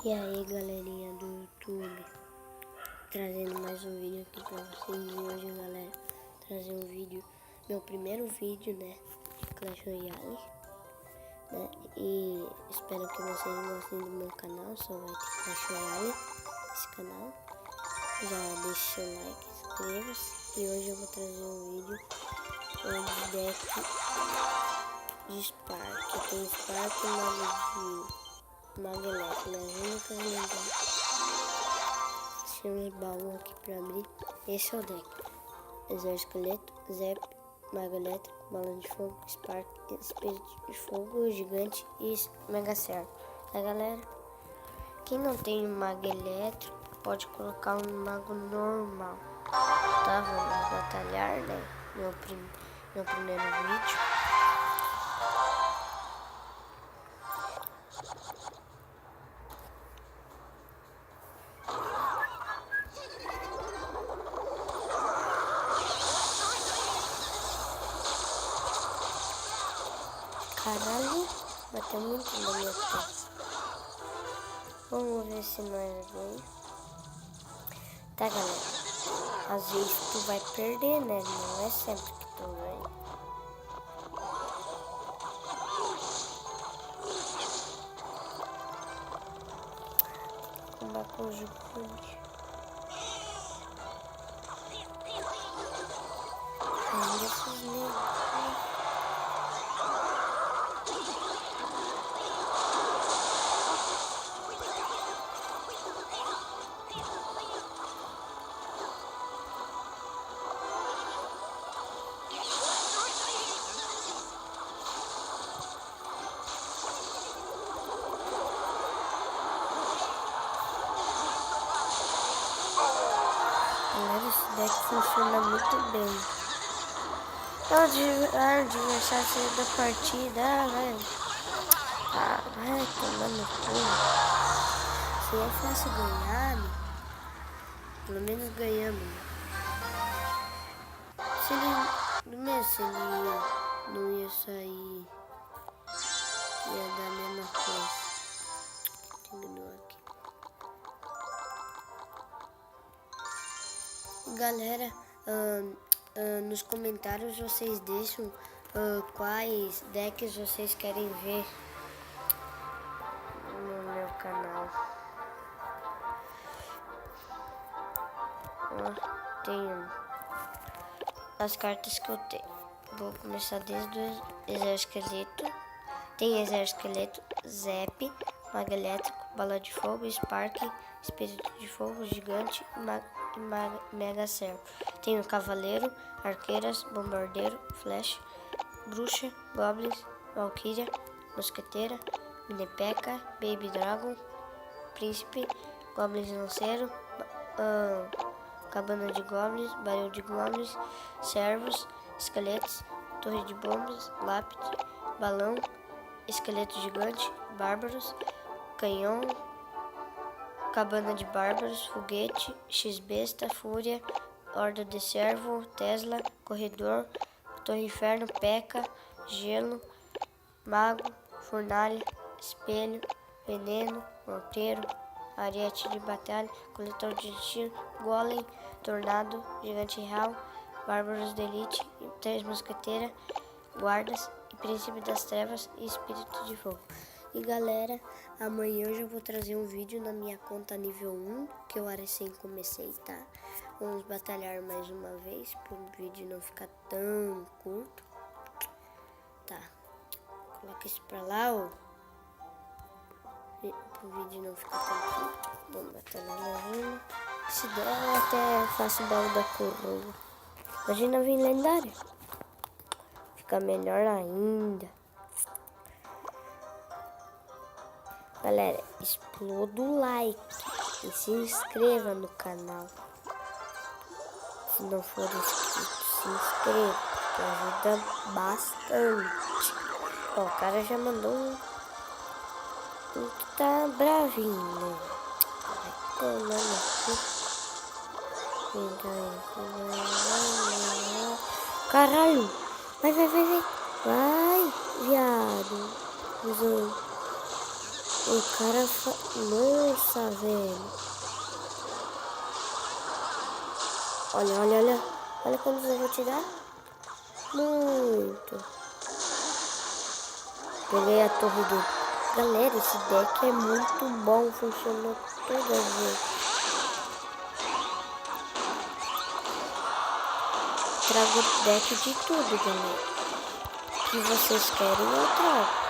E aí, galerinha do YouTube, trazendo mais um vídeo aqui pra vocês. E hoje, galera, trazer um vídeo, meu primeiro vídeo, né, de Clash Royale, né, e espero que vocês gostem do meu canal. Só vai ter Clash Royale nesse canal. Já deixe seu like, inscreva-se. E hoje eu vou trazer um vídeo de deck de Spark. Tem Spark e Mago Elétrico, nas únicas lendárias. Tem uns baús aqui pra abrir. Esse é o deck: Exército Esqueleto, Zep, Mago Elétrico, Bala de Fogo, Spark, Espírito de Fogo, Gigante e Mega Servo. Tá, galera? Quem não tem um Mago Elétrico pode colocar um Mago normal. Tá? Vamos batalhar, né? Meu primeiro vídeo. Caralho, bateu muito na minha testa. Vamos ver se nós ganhamos. Tá, galera? Às vezes tu vai perder, né? Não é sempre que tu ganha. Vamos com o gigante. Ainda esses negros. Galera, esse deck funciona muito bem. O adversário saiu da partida, velho. Vai tomar no cu. Se é fácil ganhar, né? Pelo menos ganhamos. Se ele não ia sair, ia dar a mesma coisa. Terminou aqui. Galera, nos comentários vocês deixam quais decks vocês querem ver no meu canal. Tenho as cartas que eu tenho. Vou começar desde o Exército Esqueleto. Tem Exército Esqueleto, Zep, Mago Elétrico, Bala de Fogo, Spark, Espírito de Fogo, Gigante e Mega Servo. Tem o Cavaleiro, Arqueiras, Bombardeiro, Flash, Bruxa, Goblins, Valkyria, Mosqueteira, Mini P.E.K.K.A, Baby Dragon, Príncipe, Goblins Lanceiro, Cabana de Goblins, Baril de Goblins, Servos, Esqueletos, Torre de Bombas, Lápide, Balão, Esqueleto Gigante, Bárbaros, Canhão, Cabana de Bárbaros, Foguete, X-Besta, Fúria, Horda de Servo, Tesla, Corredor, Torre Inferno, P.E.K.K.A, Gelo, Mago, Fornalha, Espelho, Veneno, Morteiro, Ariete de Batalha, Coletor de Destino, Golem, Tornado, Gigante Real, Bárbaros de Elite, 3 Mosqueteiras, Guardas, e Príncipe das Trevas e Espírito de Fogo. E galera, amanhã eu já vou trazer um vídeo na minha conta nível 1, que eu recém comecei, tá? Vamos batalhar mais uma vez, para o vídeo não ficar tão curto. Tá, coloca isso pra lá, ó. Para o vídeo não ficar tão curto. Vamos batalhar mais uma. Se der, eu até faço o baú da coroa. Imagina vir lendário. Fica melhor ainda. Galera, exploda o like e se inscreva no canal. Se não for inscrito, se inscreva, que ajuda bastante. Ó, o cara já mandou um que tá bravinho, né? Vai tomar no cu. Caralho! Vai! Vai, viado! O cara Nossa, velho. Olha, olha, olha. Olha quantos eu vou tirar. Muito. Peguei a torre dele. Galera, esse deck é muito bom. Funcionou todas as vezes. Trago deck de tudo, galera. O que vocês querem, eu trago.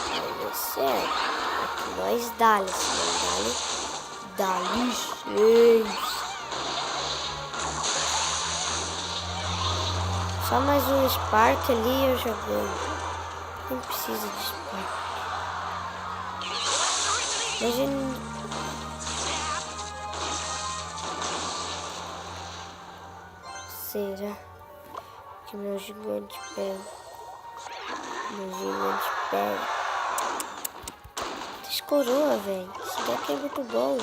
Mas é sério. Aqui nós dá-lhe. Dá-lhe 6. Só mais um Spark ali eu já ganho. Nem precisa de Spark. Imagina. Será que meu gigante pega? Meu gigante pega. Descoroa, velho. Esse deck é muito bom.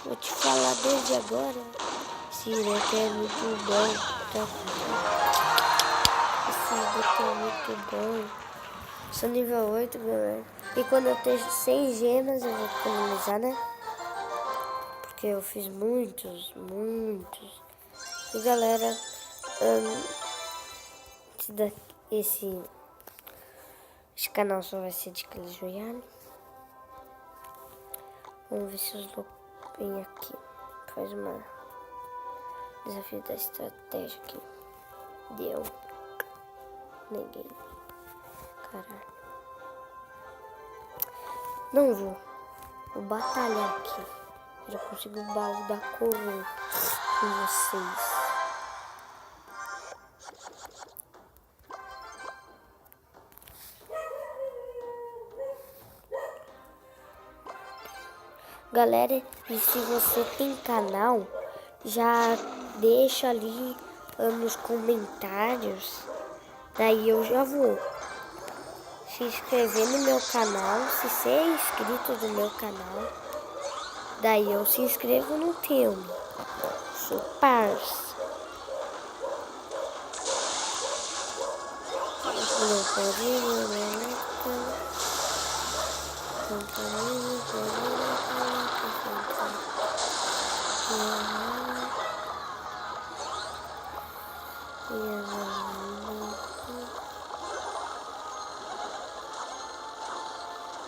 Vou te falar desde agora. Esse deck é muito bom. Esse deck é muito bom. Sou nível 8, galera. E quando eu tenho 100 gemas, eu vou economizar, né? Porque eu fiz muitos. E galera, esse canal só vai ser de Clash Royale. Vamos ver se os loucos vêm aqui. Faz uma desafio da estratégia aqui. Deu. Neguei. Caralho. Não vou. Vou batalhar aqui. Eu já consigo o baú da coroa com vocês. Galera, e se você tem canal, já deixa ali nos comentários. Daí eu já vou se inscrever no meu canal, se ser inscrito do meu canal. Daí eu se inscrevo no teu. Sou parça.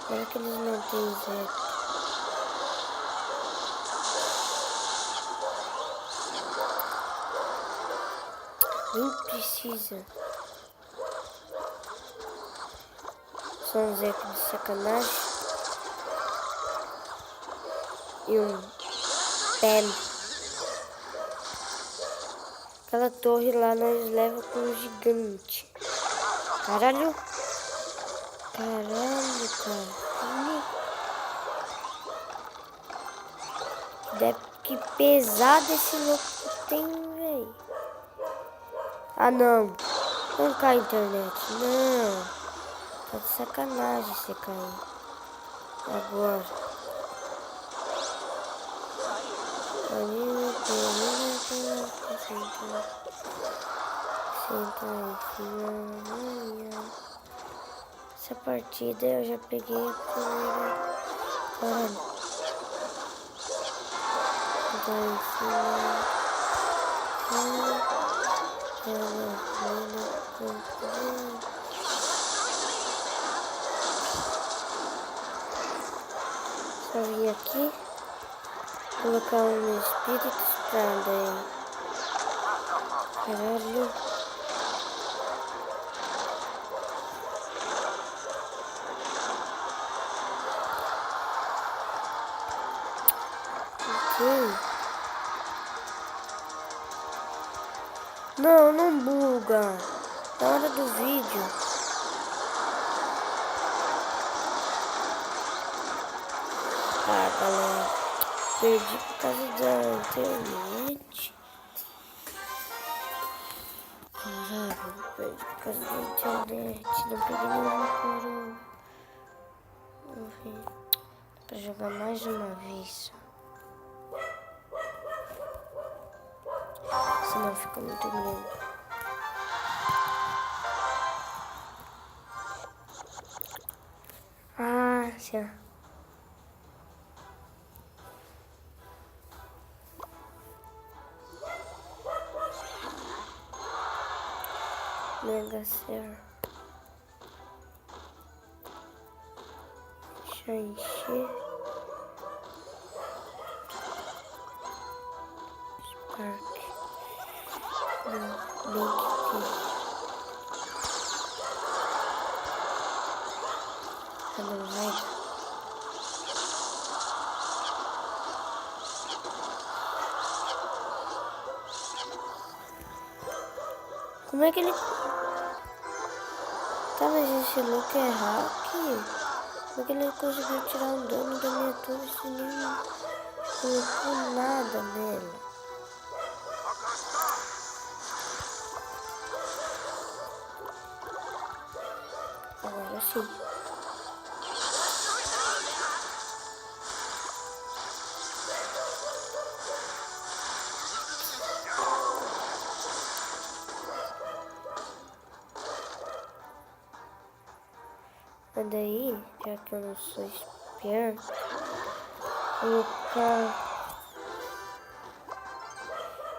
Será que eles não têm Zé? Nem precisa. Só um Zé de sacanagem. E um pé. Aquela torre lá nós leva com um gigante. Caralho. Caralho, cara. Que pesado esse louco tem, velho. Ah, não. Não cai a internet. Não. Tá de sacanagem você cair. Agora. Senta aí. Essa partida eu já peguei a primeira. Caralho. Senta aí em cima. Só vir aqui, colocar um espírito pra daí. Caralho. Ok. Não, não buga. Na hora do vídeo. Ah, galera. Perdi por causa da internet. Caralho, perdi por causa da internet. Não peguei nenhuma coroa. Vamos ver. Pra jogar mais uma vez. Senão fica muito grande. Ah, já. Mega Cell. Deixa eu encher. Spark. Link aqui. Hello, right? Como é que ele... Tá, mas esse Luke é hack? Como é que ele conseguiu tirar um dano da minha torre se nem colocou nada nela? Agora sim. Mas daí, já que eu não sou esperto, colocar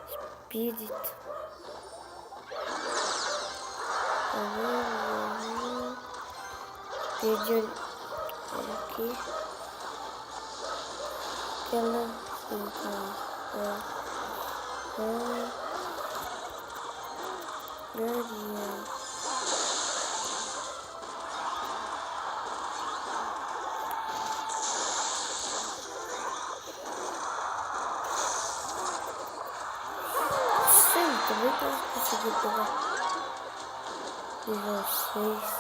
espírito. Perdi aqui. Aquela Maria. Também posso conseguir pegar nível 6.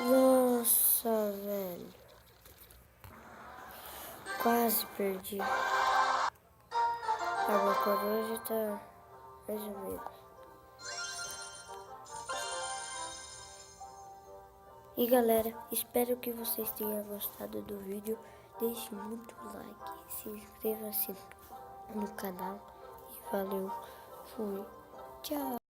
Nossa, velho. Quase perdi. A minha coroa já tá mais ou menos. E galera, espero que vocês tenham gostado do vídeo. Deixe muito like, se inscreva-se no canal. E valeu, fui, tchau.